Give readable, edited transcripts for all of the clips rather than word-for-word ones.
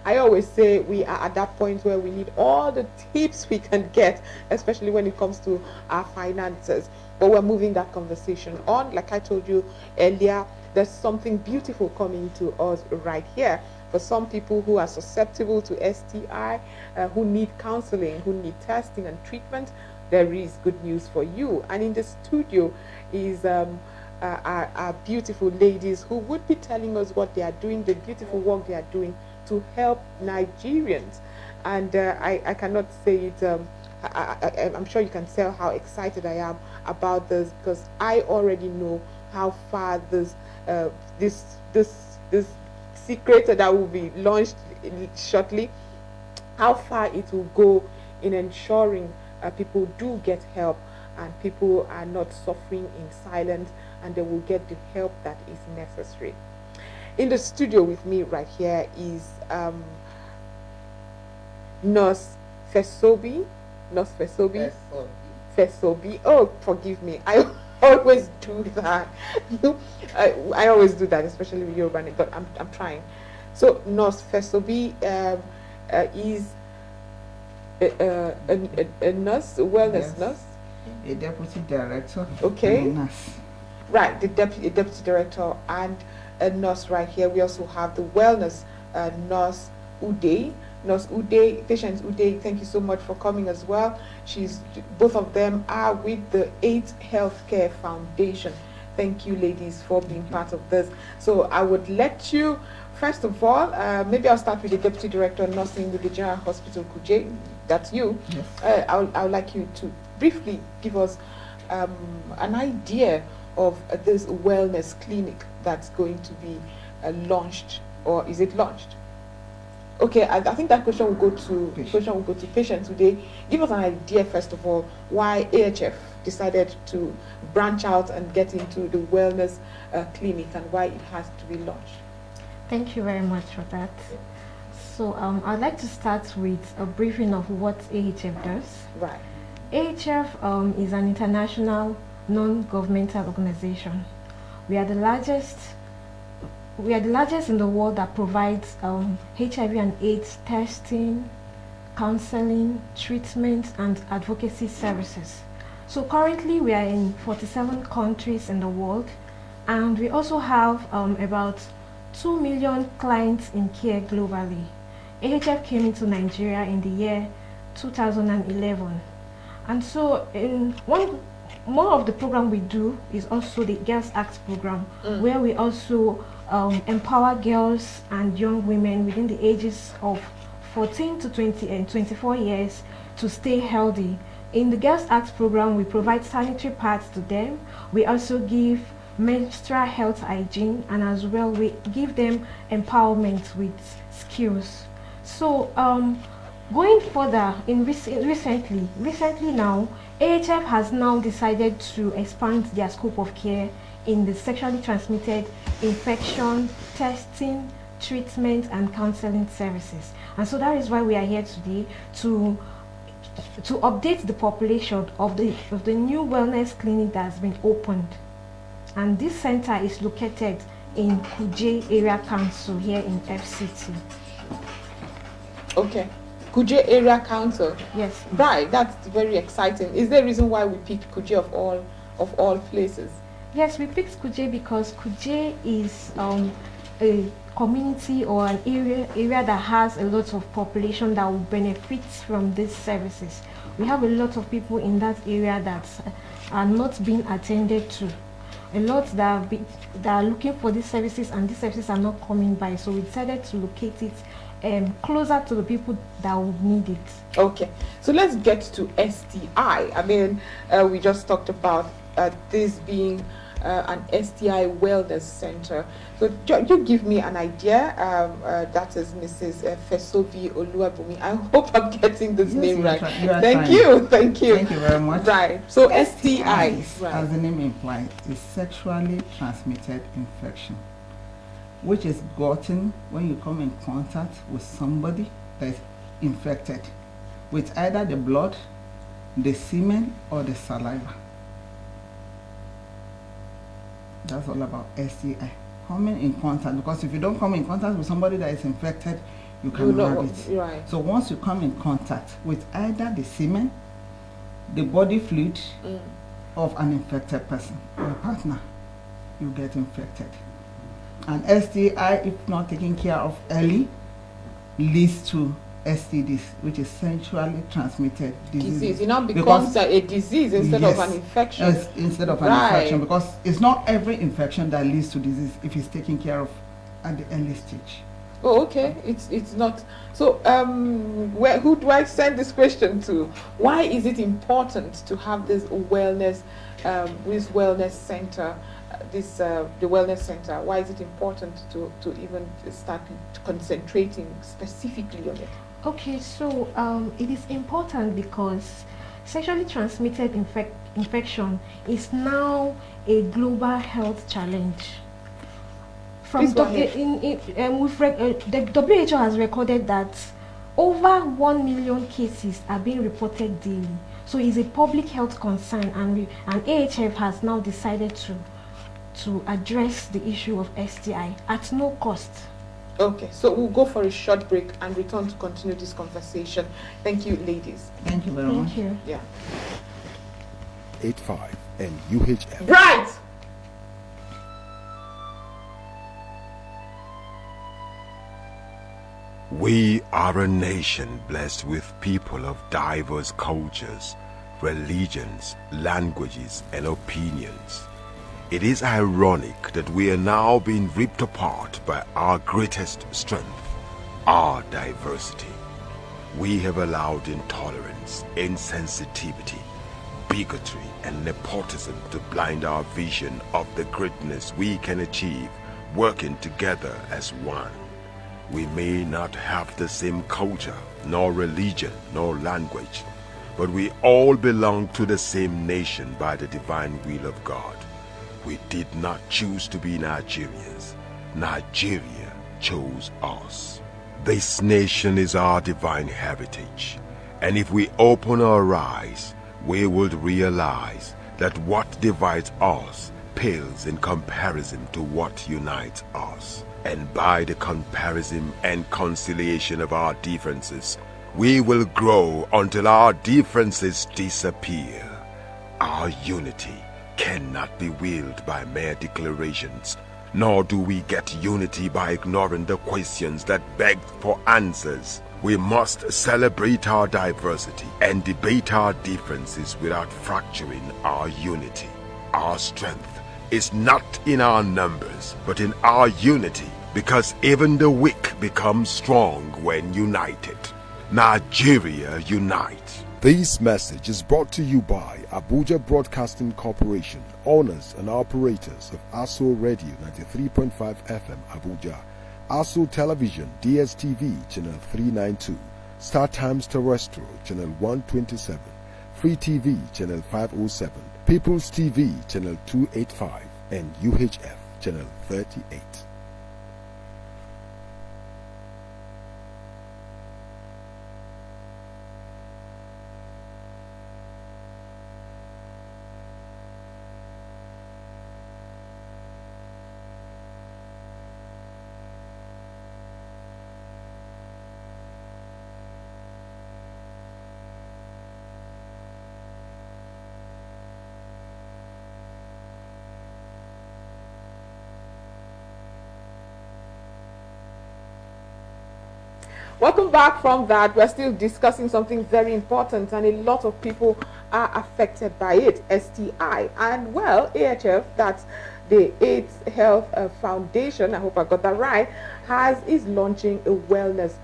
I always say we are at that point where we need all the tips we can get, especially when it comes to our finances. But we're moving that conversation on. Like I told you earlier, there's something beautiful coming to us right here. For some people who are susceptible to STI, who need counseling, who need testing and treatment, there is good news for you. And in the studio is our beautiful ladies who would be telling us what they are doing, the beautiful work they are doing to help Nigerians. And I cannot say it. I'm sure you can tell how excited I am about this, because I already know how far this secret that will be launched shortly, how far it will go in ensuring people do get help and people are not suffering in silence, and they will get the help that is necessary. In the studio with me right here is Nurse Fesobi. Nurse Fesobi. Fesobi. Oh, forgive me. I always do that. I always do that, especially with Yoruba, but I'm trying. So Nurse Fesobi is a nurse, a wellness nurse. A deputy director. Okay. And a nurse. Right, the deputy director and a nurse right here. We also have the wellness nurse Uday. Nurse Uday, Patience Uday, thank you so much for coming as well. Both of them are with the 8 Healthcare Foundation. Thank you, ladies, for being part of this. So I would let you, first of all, maybe I'll start with the deputy director of nursing with the General Hospital Kuje. That's you. Yes. I would like you to briefly give us an idea of this wellness clinic that's going to be launched, or is it launched? Okay, I think that question will go to Patient today. Give us an idea, first of all, why AHF decided to branch out and get into the wellness clinic, and why it has to be launched. Thank you very much for that. So I'd like to start with a briefing of what AHF does. Right. AHF is an international non-governmental organization. We are the largest in the world that provides HIV and AIDS testing, counseling, treatment, and advocacy services. So currently we are in 47 countries in the world, and we also have about 2 million clients in care globally. AHF came into Nigeria in the year 2011, and so more of the program we do is also the Girls Act program, where we also empower girls and young women within the ages of 14 to 20 and 24 years to stay healthy. In the Girls Act program, we provide sanitary pads to them. We also give menstrual health hygiene, and as well we give them empowerment with skills. So going further, recently now, AHF has now decided to expand their scope of care in the sexually transmitted infection testing, treatment, and counseling services. And so that is why we are here today to update the population of the new wellness clinic that has been opened. And this center is located in Kuje Area Council here in FCT. Okay. Kuje Area Council. Yes. Right, that's very exciting. Is there a reason why we picked Kuje of all places? Yes, we picked Kuje because Kuje is a community or an area that has a lot of population that will benefit from these services. We have a lot of people in that area that are not being attended to. A lot that are looking for these services, and these services are not coming by. So we decided to locate it closer to the people that would need it. Okay, so let's get to STI. I mean, we just talked about this being an STI wellness center. So you give me an idea. That is Mrs. Fesobi Oluwabumi. I hope I'm getting this name right. Thank you. Thank you very much. Right. So STI, right, right, as the name implies, is sexually transmitted infection, which is gotten when you come in contact with somebody that is infected with either the blood, the semen, or the saliva. That's all about STI. Coming in contact, because if you don't come in contact with somebody that is infected, you cannot have it. Right. So once you come in contact with either the semen, the body fluid of an infected person or a partner, you get infected. And STI, if not taken care of early, leads to STDs, which is sexually transmitted disease. It now becomes a disease instead of an infection. Yes, instead of an infection, because it's not every infection that leads to disease if it's taken care of at the early stage. Oh, okay. It's not. So, who do I send this question to? Why is it important to have this wellness center? The wellness center. Why is it important to even start concentrating specifically on it? Okay, so it is important because sexually transmitted infection is now a global health challenge. The WHO has recorded that over 1 million cases are being reported daily. So it's a public health concern, and AHF has now decided to address the issue of STI at no cost. Okay, so we'll go for a short break and return to continue this conversation. Thank you, ladies. Thank you very much. Thank you. Yeah. 85 and UHF. Right. We are a nation blessed with people of diverse cultures, religions, languages, and opinions. It is ironic that we are now being ripped apart by our greatest strength, our diversity. We have allowed intolerance, insensitivity, bigotry, and nepotism to blind our vision of the greatness we can achieve working together as one. We may not have the same culture, nor religion, nor language, but we all belong to the same nation by the divine will of God. We did not choose to be Nigerians. Nigeria chose us. This nation is our divine heritage, and if we open our eyes, we would realize that what divides us pales in comparison to what unites us. And by the comparison and conciliation of our differences, we will grow until our differences disappear. Our unity cannot be willed by mere declarations, nor do we get unity by ignoring the questions that beg for answers. We must celebrate our diversity and debate our differences without fracturing our unity. Our strength is not in our numbers, but in our unity, because even the weak become strong when united. Nigeria unite. This message is brought to you by Abuja Broadcasting Corporation, owners and operators of ASO Radio 93.5 FM Abuja, ASO Television DSTV Channel 392, Star Times Terrestrial Channel 127, Free TV Channel 507, People's TV Channel 285, and UHF Channel 38. Welcome back from that. We're still discussing something very important, and a lot of people are affected by it, STI. And well, AHF, that's the AIDS Health Foundation, I hope I got that right, is launching a wellness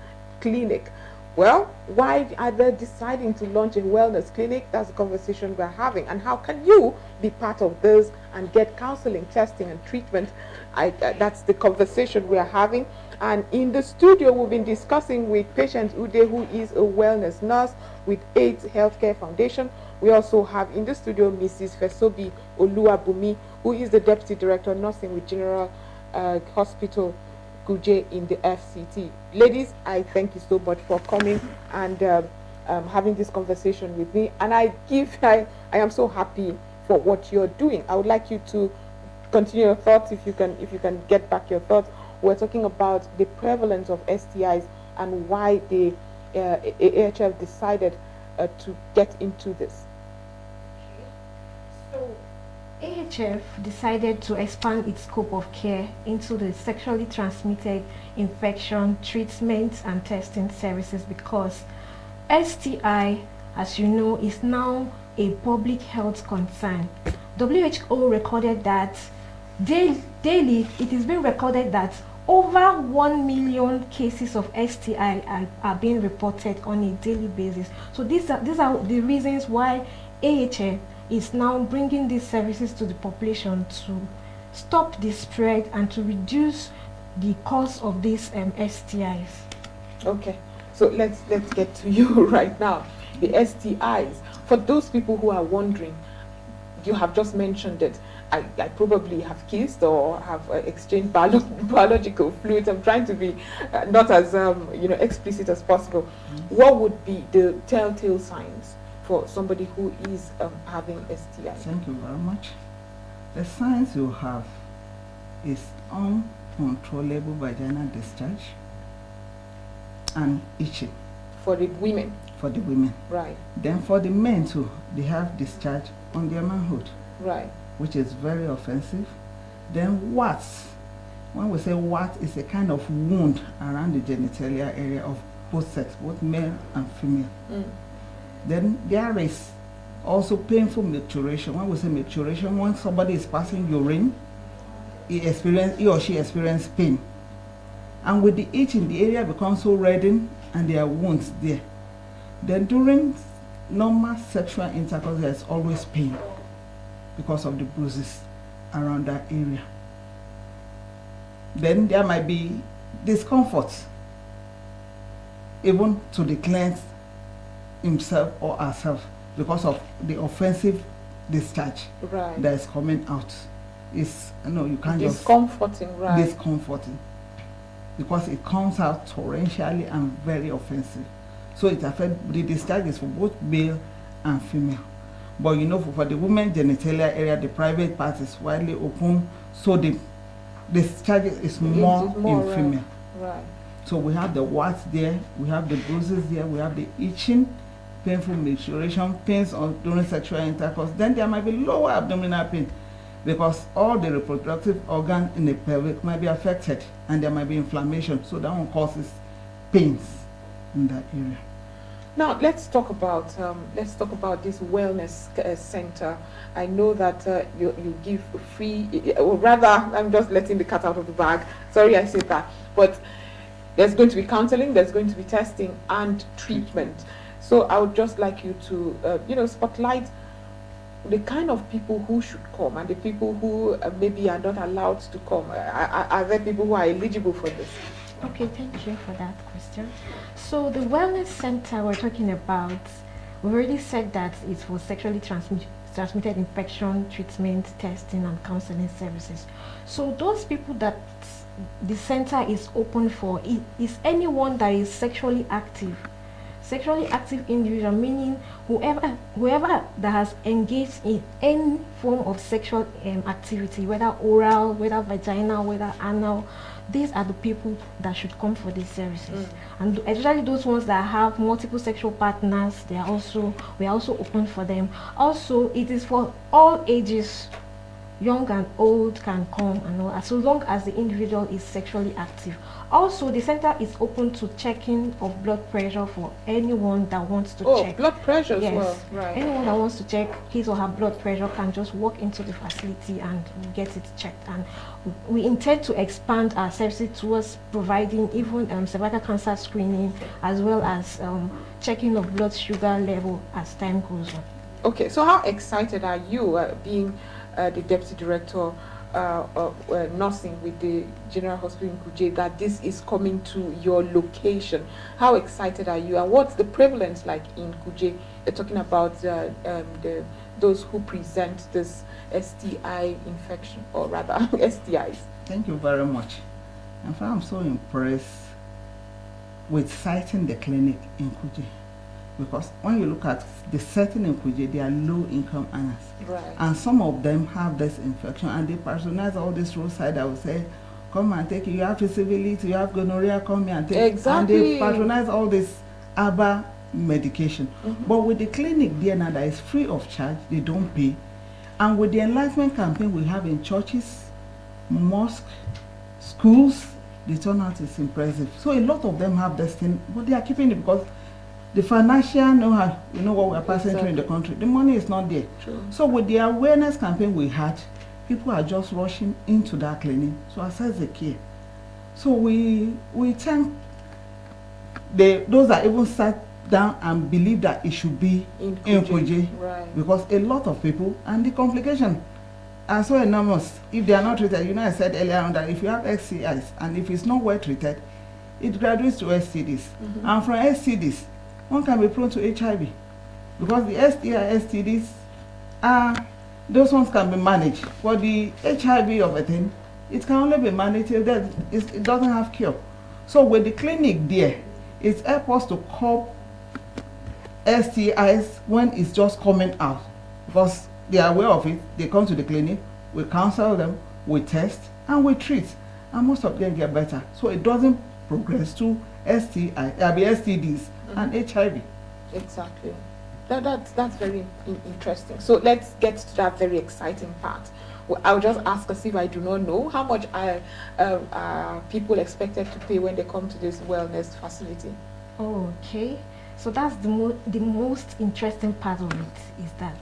clinic. Well, why are they deciding to launch a wellness clinic? That's the conversation we're having. And how can you be part of this and get counseling, testing, and treatment? That's the conversation we're having. And in the studio, we've been discussing with Patience Ude, who is a wellness nurse with AIDS Healthcare Foundation. We also have in the studio Mrs. Fesobi Oluwabumi, who is the Deputy Director of Nursing with General Hospital Kuje in the FCT. Ladies, I thank you so much for coming and having this conversation with me. And I am so happy for what you're doing. I would like you to continue your thoughts if you can get back your thoughts. We're talking about the prevalence of STIs and why the AHF decided to get into this. So, AHF decided to expand its scope of care into the sexually transmitted infection treatment and testing services because STI, as you know, is now a public health concern. WHO recorded that daily it is being recorded that over 1 million cases of STI are being reported on a daily basis. So these are the reasons why AHF is now bringing these services to the population to stop the spread and to reduce the cause of these STIs. Okay, so let's get to you right now. The STIs. For those people who are wondering, you have just mentioned it. I probably have kissed or have exchanged biological fluids. I'm trying to be not as explicit as possible. What would be the telltale signs for somebody who is having STI? Thank you very much. The signs you have is uncontrollable vaginal discharge and itching. For the women? For the women. Right. Then for the men too, they have discharge on their manhood. Right. Which is very offensive. Then warts. When we say wart, it's a kind of wound around the genitalia area of both sex, both male and female. Then there is also painful micturition. When we say micturition, when somebody is passing urine, he or she experiences pain. And with the itching, the area becomes so reddened and there are wounds there. Then during normal sexual intercourse, there's always pain because of the bruises around that area. Then there might be discomfort, even to the client himself or herself, because of the offensive discharge that is coming out. It's you can't discomforting, right? Discomforting, because it comes out torrentially and very offensive. So it affects the discharge is for both male and female. But for the women genitalia area, the private part is widely open, so the discharge is more in female. Right. So we have the warts there, we have the bruises there, we have the itching, painful micturition, pains during sexual intercourse. Then there might be lower abdominal pain because all the reproductive organs in the pelvic might be affected and there might be inflammation. So that one causes pains in that area. Now let's talk about this wellness center. I know that you give free, or rather, I'm just letting the cat out of the bag. Sorry, I said that. But there's going to be counseling, there's going to be testing and treatment. So I would just like you to, spotlight the kind of people who should come and the people who maybe are not allowed to come. Are there people who are eligible for this? Okay, thank you for that question. So the wellness center we're talking about, we already said that it's for sexually transmitted infection, treatment, testing, and counseling services. So those people that the center is open for is anyone that is sexually active. Sexually active individual, meaning whoever that has engaged in any form of sexual activity, whether oral, whether vaginal, whether anal. These are the people that should come for these services, and especially those ones that have multiple sexual partners. We are also open for them. Also, it is for all ages, young and old can come, and all, as long as the individual is sexually active. Also, the center is open to checking of blood pressure for anyone that wants to check. Blood pressure as yes. well, right. Anyone that wants to check his or her blood pressure can just walk into the facility and get it checked. And we intend to expand our services towards providing even cervical cancer screening, as well as checking of blood sugar level as time goes on. Okay, so how excited are you being the Deputy Director of nursing with the General Hospital in Kuje, that this is coming to your location? How excited are you, and what's the prevalence like in Kuje? You're talking about those who present this STI infection, or rather STIs. Thank you very much. In fact, I'm so impressed with citing the clinic in Kuje, because when you look at the setting in Kuje, they are low-income earners. Right. And some of them have this infection, and they patronize all this roadside, I would say, come and take it. You have syphilis, you have gonorrhea, come here and take it. Exactly. And they patronize all this herbal medication. But with the clinic there now that is free of charge, they don't pay. And with the enlightenment campaign we have in churches, mosques, schools, the turnout is impressive. So a lot of them have this thing, but they are keeping it because the financial know-how, you know what we're passing through in the country, the money is not there. True. So with the awareness campaign we had, people are just rushing into that clinic to access the care. So we thank those that even sat down and believe that it should be in Kuje, right. because a lot of people, and the complication are so enormous if they are not treated. You know, I said earlier on that if you have STIs and if it's not well treated, it graduates to STDs. And from STDs, one can be prone to HIV because the STI, STDs those ones can be managed. For the HIV of a thing, it can only be managed if it doesn't have cure. So with the clinic there, it's help us to curb STIs when it's just coming out because they are aware of it. They come to the clinic, we counsel them, we test, and we treat, and most of them get better. So it doesn't progress to STDs and HIV. Exactly. That's very interesting. So let's get to that very exciting part. Well, I'll just ask as if I do not know how much are people expected to pay when they come to this wellness facility. Okay, so that's the most interesting part of it, is that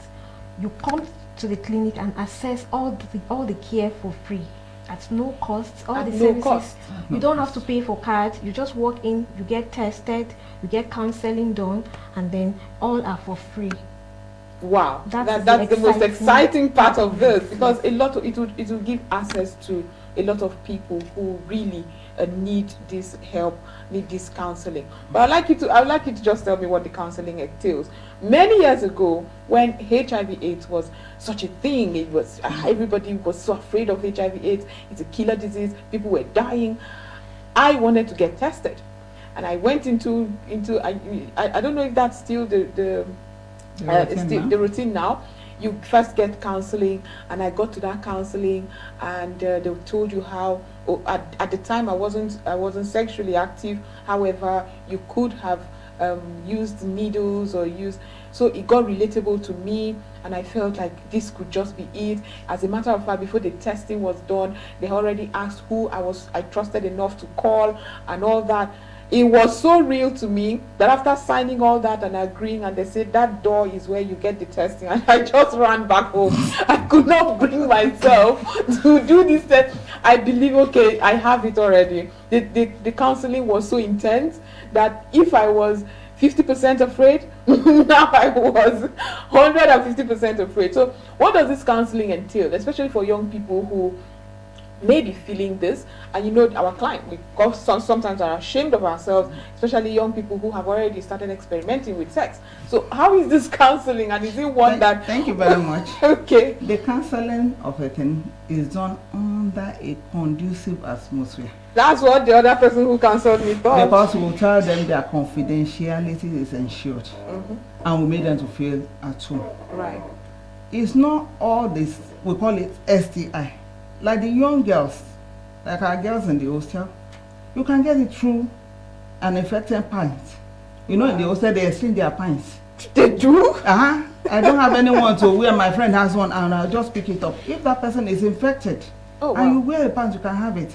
you come to the clinic and access all the care for free at no cost. All the services, cost. You don't have to pay for cards. You just walk in, you get tested, you get counseling done, and then all are for free. Wow, That's that's the most exciting exciting part of this, because it will give access to a lot of people who really need this help, need this counseling. But I'd like you to just tell me what the counseling entails. Many years ago, when HIV/AIDS was such a thing, it was everybody was so afraid of HIV/AIDS. It's a killer disease. People were dying. I wanted to get tested, and I went into I don't know if that's still the routine now. You first get counseling, and I got to that counseling, and they told you how. At the time, I wasn't sexually active. However, you could have used needles or so it got relatable to me, and I felt like this could just be it. As a matter of fact, before the testing was done, they already asked who I trusted enough to call and all that. It was so real to me that after signing all that and agreeing, and they said that door is where you get the testing, and I just ran back home. I could not bring myself to do this test. I believe, okay, I have it already. The counseling was so intense that if I was 50% afraid, now I was 150% afraid. So what does this counseling entail, especially for young people who may be feeling this? And you know, our client, we sometimes are ashamed of ourselves, especially young people who have already started experimenting with sex. So how is this counseling, and is it one that... Thank you very much. Okay. The counseling of a thing is done under a conducive atmosphere. That's what the other person who counseled me thought. Because we'll tell them their confidentiality is ensured, and we make them to feel at home. Right. It's not all this, we call it STI. Like the young girls, like our girls in the hostel, you can get it through an infected pint. You know, in the hostel they exchange their pints. They do? I don't have anyone to wear. My friend has one, and I'll just pick it up. If that person is infected, and you wear a pant, you can have it.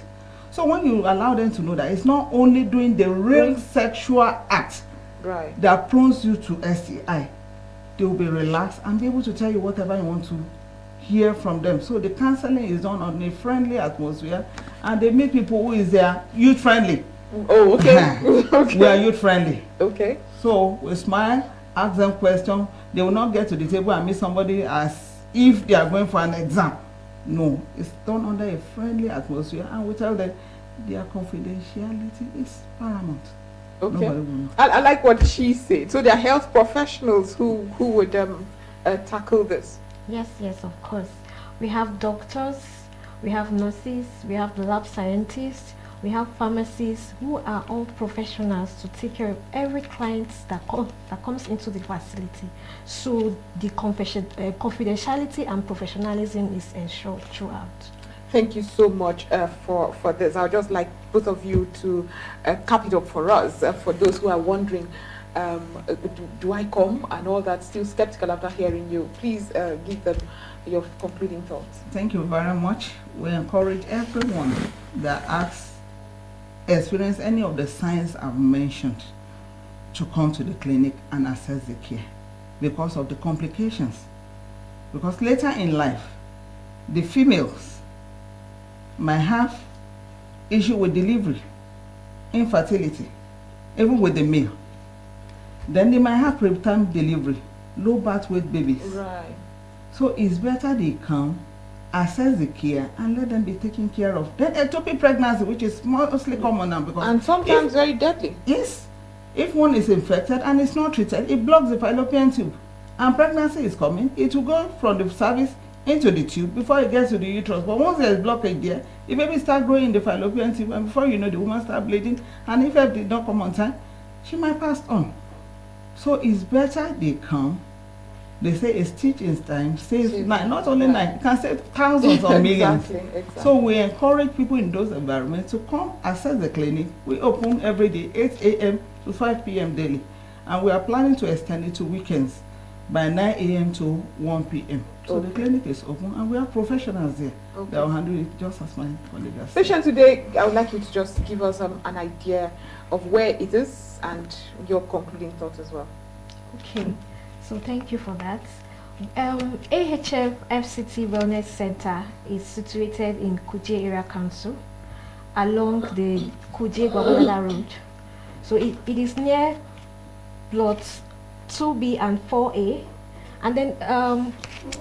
So when you allow them to know that it's not only doing the real sexual act that prones you to STI, they will be relaxed and be able to tell you whatever you want to hear from them. So the counseling is done on a friendly atmosphere, and they meet people who is there youth friendly. Oh, okay. Okay. We are youth friendly. Okay. So we smile, ask them questions. They will not get to the table and meet somebody as if they are going for an exam. No, it's done under a friendly atmosphere, and we tell them their confidentiality is paramount. Okay. I like what she said. So there are health professionals who would tackle this. Yes, of course. We have doctors, we have nurses, we have lab scientists, we have pharmacists, who are all professionals to take care of every client that comes into the facility. So the confidentiality and professionalism is ensured throughout. Thank you so much for this. I would just like both of you to cap it up for us, for those who are wondering, do I come and all that, still skeptical after hearing you. Please give them your concluding thoughts. Thank you very much. We encourage everyone that has experienced any of the signs I've mentioned to come to the clinic and access the care because of the complications. Because later in life, the females might have issue with delivery, infertility, even with the male. Then they might have preterm delivery, low birth weight babies. Right. So it's better they come, access the care, and let them be taken care of. Then ectopic pregnancy, which is mostly common now, because and sometimes very deadly. Yes, if one is infected and it's not treated, it blocks the fallopian tube, and pregnancy is coming. It will go from the cervix into the tube before it gets to the uterus. But once there is blockage there, the baby start growing in the fallopian tube, and before you know, the woman start bleeding. And if help did not come on time, she might pass on. So it's better they come. They say a stitch in time saves nine, not only nine, it can save thousands or millions. Exactly. So we encourage people in those environments to come access the clinic. We open every day, 8 a.m. to 5 p.m. daily. And we are planning to extend it to weekends by 9 a.m. to 1 p.m. So the clinic is open and we have professionals there that will handle it just as my colleague has said. Patient, today, I would like you to just give us an idea of where it is and your concluding thoughts as well. Okay, so thank you for that. AHF FCT Wellness Center is situated in Kuje Area Council along the Kuje Gwagwalada Road. So it is near plots 2B and 4A. And then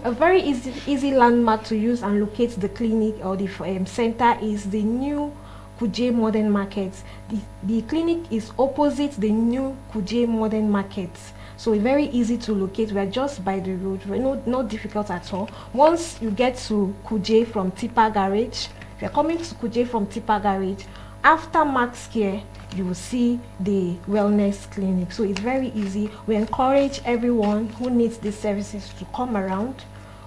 a very easy landmark to use and locate the clinic or the center is the new Kuje Modern Market. The clinic is opposite the new Kuje Modern Market. So it's very easy to locate. We are just by the road. We're not difficult at all. Once you get to Kuje from Tipper Garage, if you're coming to Kuje from Tipper Garage, after Max Care, you will see the wellness clinic. So it's very easy. We encourage everyone who needs these services to come around.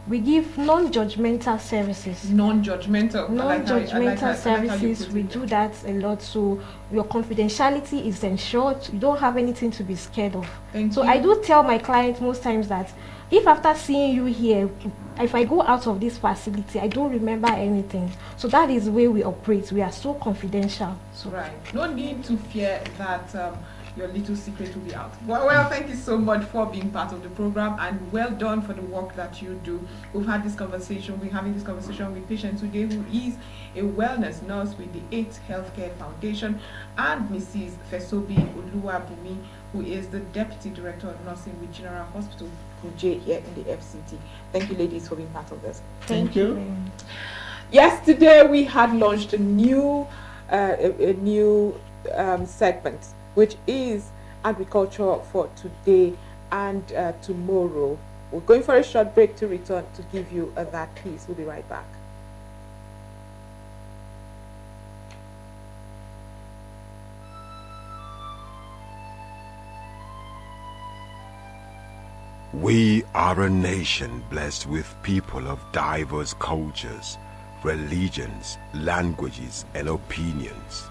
We give non-judgmental services. Non-judgmental. Non-judgmental services. We do that a lot. So your confidentiality is ensured. You don't have anything to be scared of. Thank you. I do tell my clients most times that if after seeing you here, if I go out of this facility, I don't remember anything. So that is the way we operate. We are so confidential. So right. No need to fear that your little secret will be out. Well, thank you so much for being part of the program, and well done for the work that you do. We've had this conversation. We're having this conversation with patient today who is a wellness nurse with the 8th Healthcare Foundation, and Mrs. Fesobi Oluwabumi, who is the Deputy Director of Nursing with General Hospital Kuje here in the FCT. Thank you, ladies, for being part of this. Thank you. Yesterday, we had launched a new segment, which is agriculture for today and tomorrow. We're going for a short break to return to give you that piece. We'll be right back. We are a nation blessed with people of diverse cultures, religions, languages, and opinions.